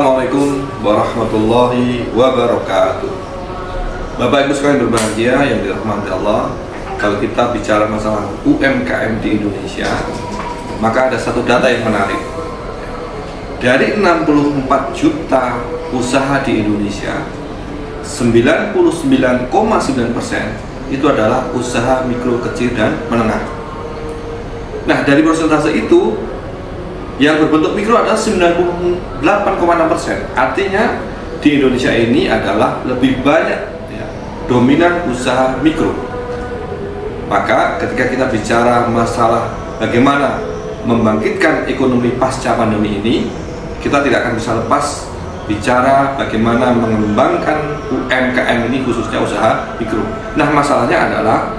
Assalamualaikum warahmatullahi wabarakatuh. Bapak Ibu sekalian berbahagia yang dirahmati Allah. Kalau kita bicara masalah UMKM di Indonesia, maka ada satu data yang menarik. Dari 64 juta usaha di Indonesia, 99,9% itu adalah usaha mikro, kecil, dan menengah. Nah, dari persentase itu, yang berbentuk mikro adalah 98,6%. Artinya di Indonesia ini adalah lebih banyak dominan usaha mikro. Maka ketika kita bicara masalah bagaimana membangkitkan ekonomi pasca pandemi ini, kita tidak akan bisa lepas bicara bagaimana mengembangkan UMKM ini, khususnya usaha mikro. Nah, masalahnya adalah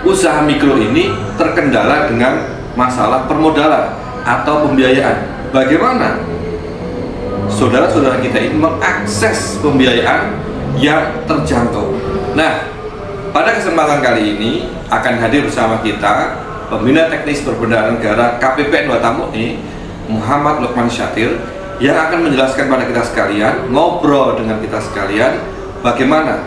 usaha mikro ini terkendala dengan masalah permodalan atau pembiayaan. Bagaimana saudara-saudara kita ini mengakses pembiayaan yang terjangkau? Nah, pada kesempatan kali ini akan hadir bersama kita Pembina Teknis Perbendaharaan Negara KPPN Watamune, Muhammad Lukman Syatir, yang akan menjelaskan pada kita sekalian, ngobrol dengan kita sekalian, bagaimana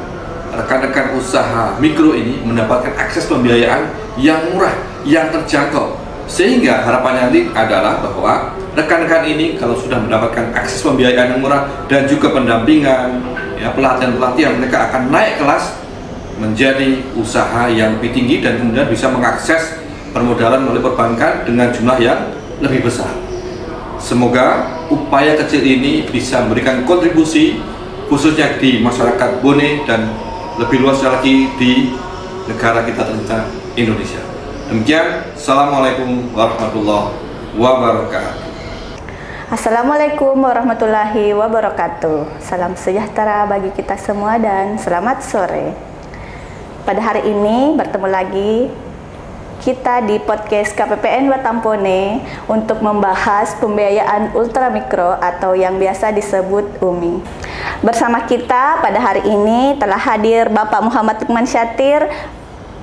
rekan-rekan usaha mikro ini mendapatkan akses pembiayaan yang murah, yang terjangkau. Sehingga harapannya nanti adalah bahwa rekan-rekan ini kalau sudah mendapatkan akses pembiayaan yang murah dan juga pendampingan, pelatihan-pelatihan, mereka akan naik kelas menjadi usaha yang lebih tinggi dan kemudian bisa mengakses permodalan melalui perbankan dengan jumlah yang lebih besar. Semoga upaya kecil ini bisa memberikan kontribusi khususnya di masyarakat Bone dan lebih luas lagi di negara kita tercinta Indonesia. Demikian, Assalamualaikum warahmatullahi wabarakatuh. Assalamualaikum warahmatullahi wabarakatuh. Salam sejahtera bagi kita semua dan selamat sore. Pada hari ini bertemu lagi kita di podcast KPPN Watamune untuk membahas pembiayaan ultramikro atau yang biasa disebut UMI. Bersama kita pada hari ini telah hadir Bapak Muhammad Lukman Syatir,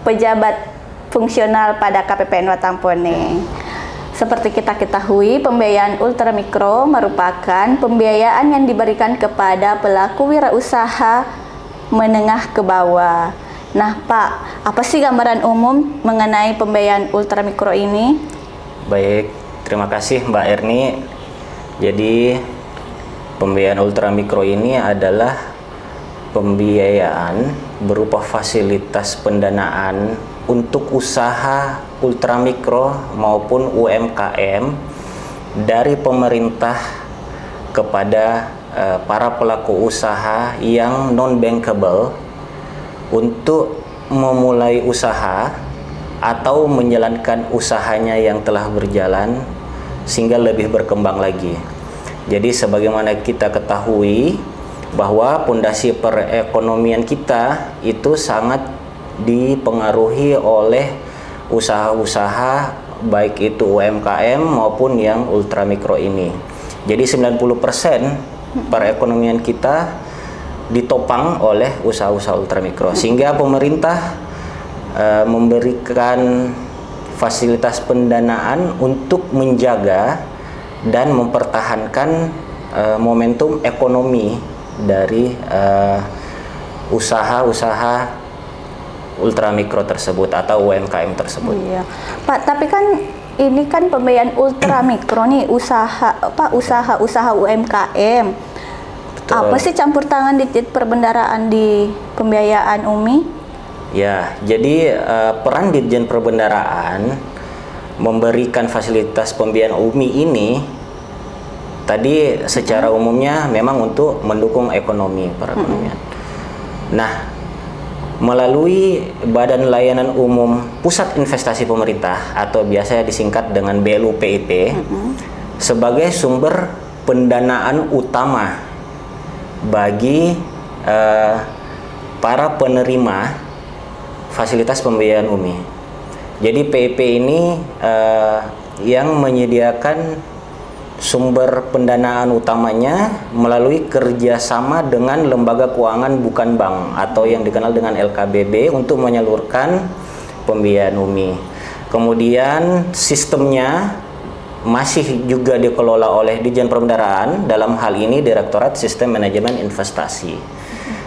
pejabat fungsional pada KPPN Watamune. Seperti kita ketahui, pembiayaan ultramikro merupakan pembiayaan yang diberikan kepada pelaku wirausaha menengah ke bawah. Nah, Pak, apa sih gambaran umum mengenai pembiayaan ultramikro ini? Baik, terima kasih Mbak Erni. Jadi, pembiayaan ultramikro ini adalah pembiayaan berupa fasilitas pendanaan untuk usaha ultramikro maupun UMKM dari pemerintah kepada para pelaku usaha yang non-bankable untuk memulai usaha atau menjalankan usahanya yang telah berjalan sehingga lebih berkembang lagi. Jadi sebagaimana kita ketahui bahwa pondasi perekonomian kita itu sangat dipengaruhi oleh usaha-usaha baik itu UMKM maupun yang ultramikro ini. Jadi 90% perekonomian kita ditopang oleh usaha-usaha ultramikro, sehingga pemerintah memberikan fasilitas pendanaan untuk menjaga dan mempertahankan momentum ekonomi dari usaha-usaha ultramikro tersebut atau UMKM tersebut. Iya, Pak. Tapi kan ini kan pembiayaan ultramikro nih, usaha UMKM. Betul. Apa sih campur tangan Ditjen Perbendaharaan di pembiayaan UMI? Ya, jadi peran Ditjen Perbendaharaan memberikan fasilitas pembiayaan UMI ini tadi secara umumnya memang untuk mendukung ekonomi perekonomian. Nah, melalui Badan Layanan Umum Pusat Investasi Pemerintah atau biasa disingkat dengan BLUPIP sebagai sumber pendanaan utama bagi para penerima fasilitas pembiayaan UMI. Jadi PIP ini yang menyediakan sumber pendanaan utamanya melalui kerjasama dengan lembaga keuangan bukan bank atau yang dikenal dengan LKBB untuk menyalurkan pembiayaan UMI. Kemudian sistemnya masih juga dikelola oleh Ditjen Perbendaharaan, dalam hal ini Direktorat Sistem Manajemen Investasi.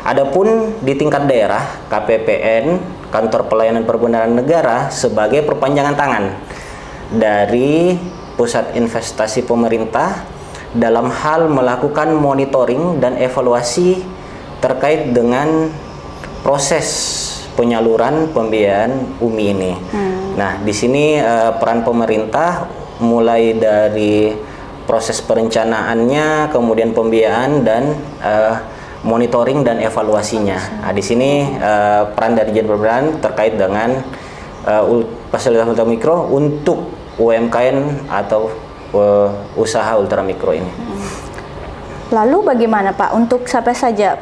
Adapun di tingkat daerah, KPPN, Kantor Pelayanan Perbendaharaan Negara, sebagai perpanjangan tangan dari pusat investasi pemerintah dalam hal melakukan monitoring dan evaluasi terkait dengan proses penyaluran pembiayaan UMI ini. Nah, di sini peran pemerintah mulai dari proses perencanaannya, kemudian pembiayaan dan monitoring dan evaluasinya. Nah, di sini peran dari Ditjen Perbendaharaan terkait dengan fasilitas ultramikro untuk UMKM atau usaha ultramikro ini. Lalu bagaimana Pak untuk siapa saja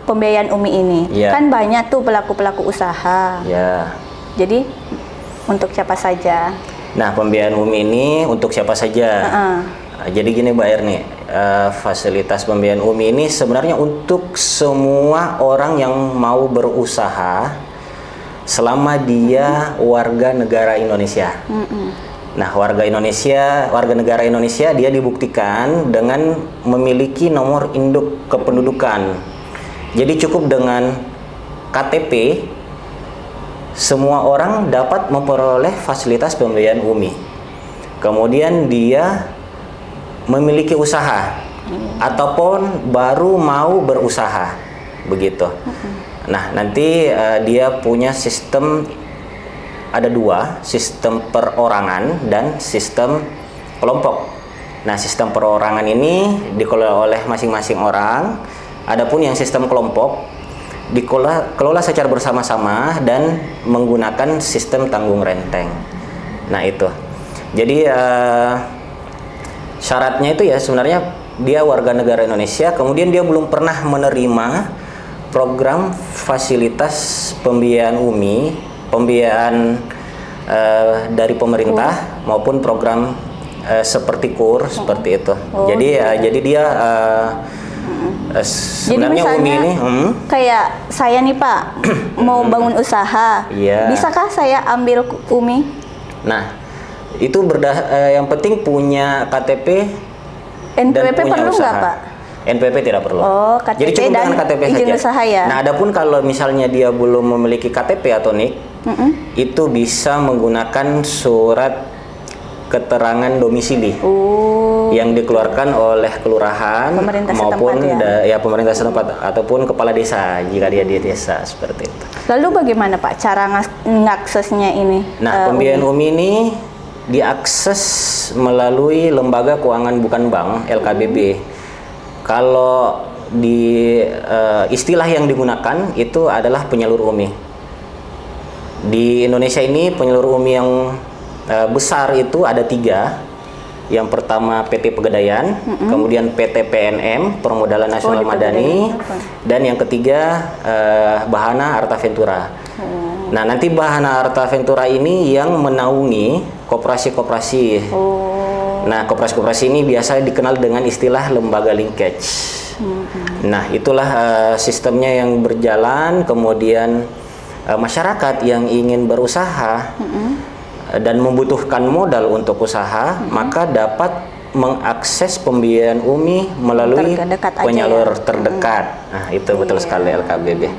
pembiayaan UMI ini? Ya. Kan banyak tuh pelaku-pelaku usaha. Ya. Jadi untuk siapa saja? Nah, pembiayaan UMI ini untuk siapa saja? Jadi gini Mbak Erni, fasilitas pembiayaan UMI ini sebenarnya untuk semua orang yang mau berusaha selama dia warga negara Indonesia. Nah, warga negara Indonesia dia dibuktikan dengan memiliki nomor induk kependudukan. Jadi cukup dengan KTP, semua orang dapat memperoleh fasilitas pembiayaan UMI. Kemudian dia memiliki usaha ataupun baru mau berusaha, begitu. Nah, nanti dia punya sistem, ada dua, sistem perorangan dan sistem kelompok. Nah, sistem perorangan ini dikelola oleh masing-masing orang. Adapun yang sistem kelompok dikelola secara bersama-sama dan menggunakan sistem tanggung renteng. Nah, itu. Jadi syaratnya itu ya sebenarnya dia warga negara Indonesia, kemudian dia belum pernah menerima program fasilitas pembiayaan UMI, pembiayaan dari pemerintah maupun program seperti KUR seperti itu. Jadi dia sebenarnya jadi UMI ini kayak saya nih Pak mau bangun usaha, bisakah saya ambil UMI? Nah, itu yang penting punya KTP NPWP dan punya perlu usaha. nggak Pak? NPWP tidak perlu. Oh, KTP jadi cukup dan dengan KTP izin saja. Usaha ya? Nah, adapun kalau misalnya dia belum memiliki KTP atau NIK, itu bisa menggunakan surat keterangan domisili yang dikeluarkan oleh kelurahan pemerintah maupun setempat, pemerintah setempat ataupun kepala desa jika dia di desa seperti itu. Lalu bagaimana Pak cara ngaksesnya ini? Nah, pembiayaan UMI ini diakses melalui lembaga keuangan bukan bank LKBB. Kalau di istilah yang digunakan itu adalah penyalur UMI. Di Indonesia ini penyalur UMI yang besar itu ada 3. Yang pertama PT Pegadaian, kemudian PT PNM Permodalan Nasional Madani, dan yang ketiga Bahana Arta Ventura. Nah, nanti Bahana Arta Ventura ini yang menaungi koperasi-koperasi. Nah, koperasi-koperasi ini biasa dikenal dengan istilah lembaga linkage. Nah, itulah sistemnya yang berjalan. Kemudian masyarakat yang ingin berusaha dan membutuhkan modal untuk usaha, maka dapat mengakses pembiayaan UMI melalui penyalur terdekat. Nah, itu betul sekali LKBB.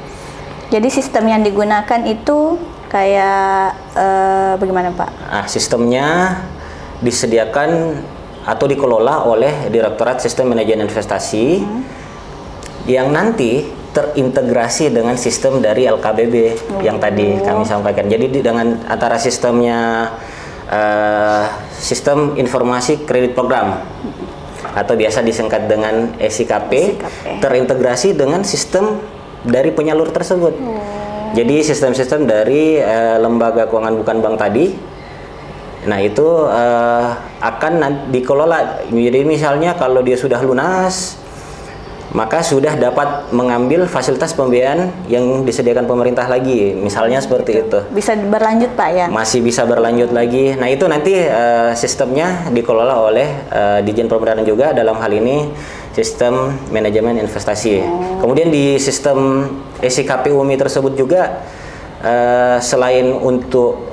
Jadi sistem yang digunakan itu kayak bagaimana Pak? Nah, sistemnya disediakan atau dikelola oleh Direktorat Sistem Manajemen Investasi yang nanti terintegrasi dengan sistem dari LKBB yang tadi kami sampaikan. Jadi dengan antara sistemnya sistem informasi kredit program atau biasa disingkat dengan SIKP, terintegrasi dengan sistem dari penyalur tersebut. Jadi sistem-sistem dari lembaga keuangan bukan bank tadi, nah itu akan dikelola. Jadi misalnya kalau dia sudah lunas, maka sudah dapat mengambil fasilitas pembiayaan yang disediakan pemerintah lagi, misalnya seperti itu. Bisa berlanjut Pak ya? Masih bisa berlanjut lagi. Nah, itu nanti sistemnya dikelola oleh Ditjen Perbendaharaan juga, dalam hal ini sistem manajemen investasi. Kemudian di sistem SIKP UMI tersebut juga selain untuk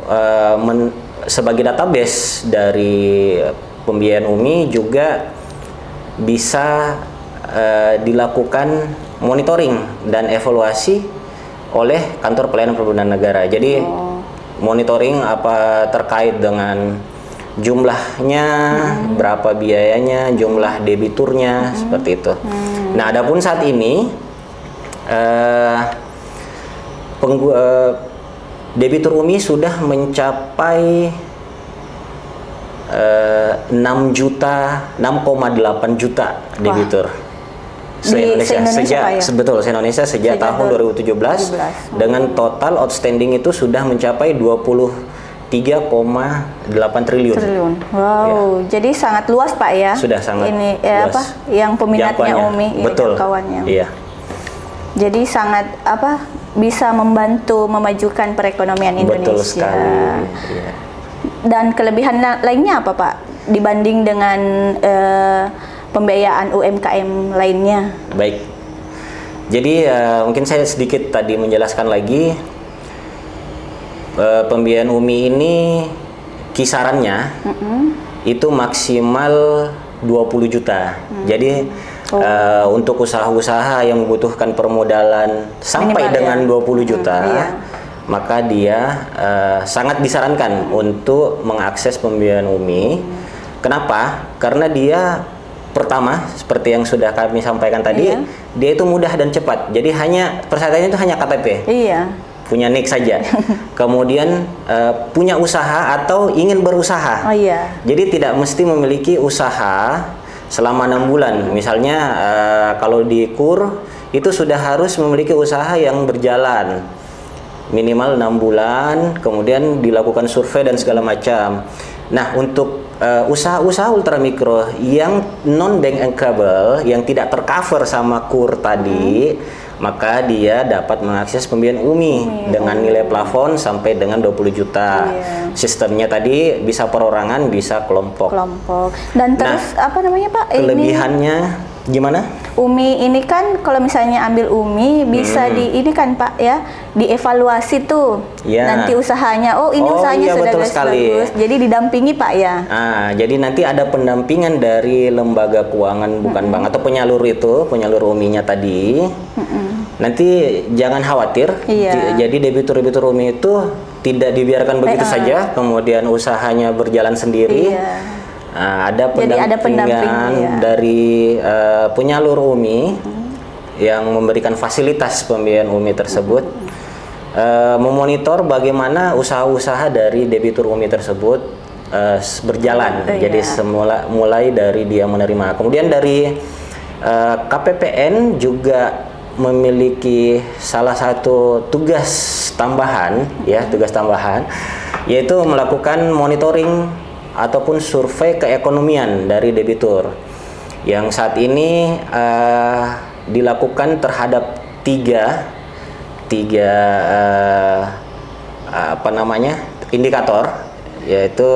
sebagai database dari pembiayaan UMI juga bisa dilakukan monitoring dan evaluasi oleh kantor pelayanan perbendaharaan negara. Jadi monitoring apa terkait dengan jumlahnya, berapa biayanya, jumlah debiturnya, seperti itu. Nah, adapun saat ini debitur UMI sudah mencapai 6,8 juta debitur. Se-Indonesia se-Indonesia sejak tahun 2017 dengan total outstanding itu sudah mencapai 23,8 triliun. Wow, jadi sangat luas Pak ya. Sudah sangat ini luas. apa yang peminatnya UMI, betul. Jangkauannya. Iya. Jadi sangat bisa membantu memajukan perekonomian Indonesia. Betul sekali. Iya. Dan kelebihan lainnya apa Pak dibanding dengan pembiayaan UMKM lainnya? Baik. Jadi mungkin saya sedikit tadi menjelaskan lagi. Pembiayaan UMI ini kisarannya itu maksimal 20 juta. Jadi untuk usaha-usaha yang membutuhkan permodalan sampai minimal dengan 20 juta, maka dia sangat disarankan untuk mengakses pembiayaan UMI. Kenapa? Karena dia pertama, seperti yang sudah kami sampaikan tadi, dia itu mudah dan cepat. Jadi persyaratannya itu hanya KTP. Punya NIK saja. Kemudian punya usaha atau ingin berusaha. Jadi tidak mesti memiliki usaha selama 6 bulan. Misalnya kalau di KUR itu sudah harus memiliki usaha yang berjalan minimal 6 bulan, kemudian dilakukan survei dan segala macam. Nah, untuk usaha-usaha ultramikro yang non bank bankable, yang tidak tercover sama KUR tadi, maka dia dapat mengakses pembiayaan UMI dengan nilai plafon sampai dengan 20 juta. Sistemnya tadi bisa perorangan, bisa kelompok. Dan terus apa namanya Pak? Kelebihannya gimana? UMI ini kan kalau misalnya ambil UMI bisa ini kan Pak ya, dievaluasi tuh. Nanti usahanya, usahanya sudah bagus. Jadi didampingi Pak ya. Jadi nanti ada pendampingan dari lembaga keuangan bukan bank atau penyalur UMI-nya tadi. Nanti jangan khawatir. Jadi debitur-debitur UMI itu tidak dibiarkan begitu saja, kemudian usahanya berjalan sendiri. Ada pendampingan dari penyalur UMI yang memberikan fasilitas pembiayaan UMI tersebut, memonitor bagaimana usaha-usaha dari debitur UMI tersebut berjalan. Jadi mulai dari dia menerima. Kemudian dari KPPN juga memiliki salah satu tugas tambahan, yaitu melakukan monitoring ataupun survei keekonomian dari debitur yang saat ini dilakukan terhadap tiga indikator, yaitu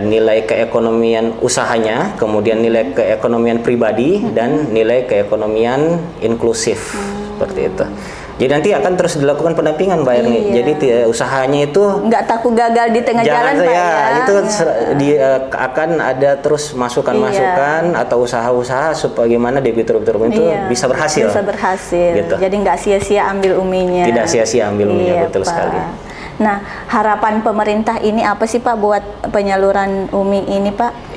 nilai keekonomian usahanya, kemudian nilai keekonomian pribadi, dan nilai keekonomian inklusif, seperti itu. Jadi nanti akan terus dilakukan pendampingan Mbak Erni. Jadi usahanya itu nggak takut gagal di tengah jalan Pak ya. Itu akan ada terus masukan-masukan atau usaha-usaha supaya gimana debitur-debitur itu bisa berhasil. Gitu. Jadi nggak sia-sia ambil UMI-nya. Tidak sia-sia ambil UMI-nya, betul sekali. Nah, harapan pemerintah ini apa sih Pak buat penyaluran UMI ini Pak?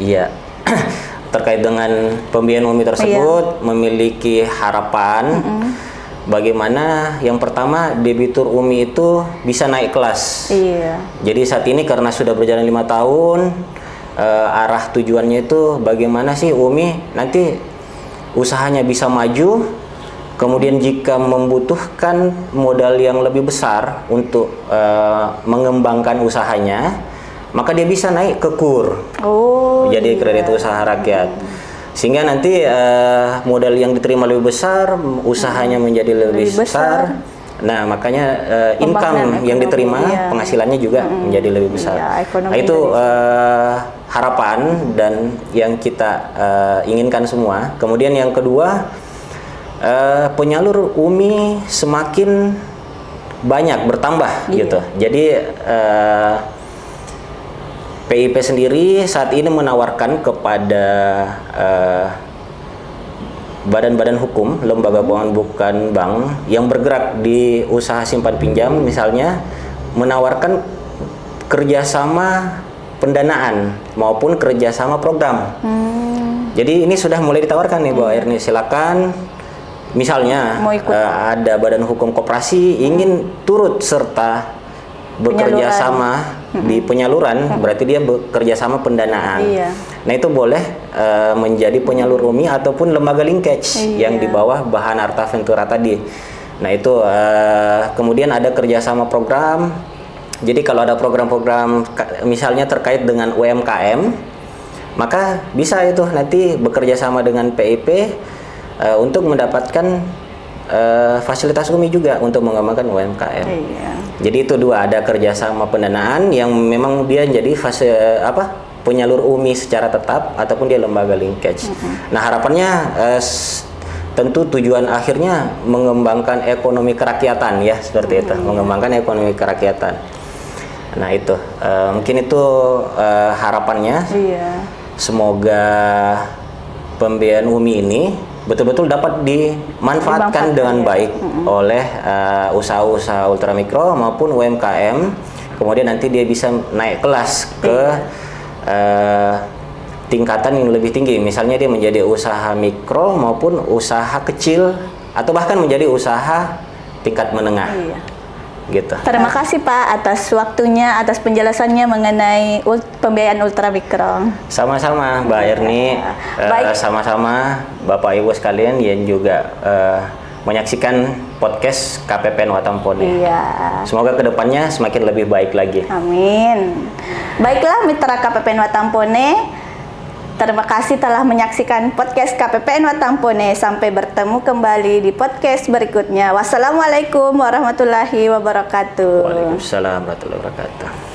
Terkait dengan pembiayaan UMI tersebut memiliki harapan bagaimana yang pertama debitur UMI itu bisa naik kelas. Jadi saat ini karena sudah berjalan 5 tahun, arah tujuannya itu bagaimana sih UMI nanti usahanya bisa maju, kemudian jika membutuhkan modal yang lebih besar untuk mengembangkan usahanya, maka dia bisa naik ke KUR, jadi kredit usaha rakyat. Sehingga nanti modal yang diterima lebih besar, usahanya menjadi lebih besar. Nah, makanya income yang diterima, penghasilannya juga menjadi lebih besar. Nah, itu harapan dan yang kita inginkan semua. Kemudian yang kedua, penyalur UMI semakin banyak bertambah Iya. gitu. Jadi PIP sendiri saat ini menawarkan kepada badan-badan hukum, lembaga keuangan bukan bank yang bergerak di usaha simpan pinjam misalnya, menawarkan kerjasama pendanaan maupun kerjasama program. Jadi ini sudah mulai ditawarkan nih Bu Erni, silakan misalnya Mau ikut. ada badan hukum koperasi ingin turut serta bekerja Penyaluran. sama di penyaluran, berarti dia bekerja sama pendanaan. Iya. Nah itu boleh menjadi penyalur UMI ataupun lembaga linkage Iya. yang di bawah Bahan Arta Ventura tadi. Nah itu kemudian ada kerjasama program. Jadi kalau ada program-program misalnya terkait dengan UMKM, maka bisa itu nanti bekerja sama dengan PIP untuk mendapatkan fasilitas UMI juga untuk mengembangkan UMKM. Iya. Jadi itu dua, ada kerjasama pendanaan yang memang dia jadi penyalur UMI secara tetap ataupun dia lembaga linkage. Nah harapannya tentu tujuan akhirnya mengembangkan ekonomi kerakyatan ya seperti itu, mengembangkan ekonomi kerakyatan. Nah itu mungkin itu harapannya. Iya. Semoga pembiayaan UMI ini betul-betul dapat dimanfaatkan dengan baik oleh usaha-usaha ultramikro maupun UMKM. Kemudian nanti dia bisa naik kelas ke tingkatan yang lebih tinggi. Misalnya dia menjadi usaha mikro maupun usaha kecil atau bahkan menjadi usaha tingkat menengah. Iya. Gitu. Terima kasih Pak atas waktunya, atas penjelasannya mengenai pembiayaan ultramikro. Sama-sama Mbak Erni, Baik. sama-sama Bapak Ibu sekalian yang juga menyaksikan podcast KPPN Watampone. Iya. Semoga kedepannya semakin lebih baik lagi. Amin. Baiklah mitra KPPN Watampone, terima kasih telah menyaksikan podcast KPPN Watampone. Sampai bertemu kembali di podcast berikutnya. Wassalamualaikum warahmatullahi wabarakatuh. Waalaikumsalam warahmatullahi wabarakatuh.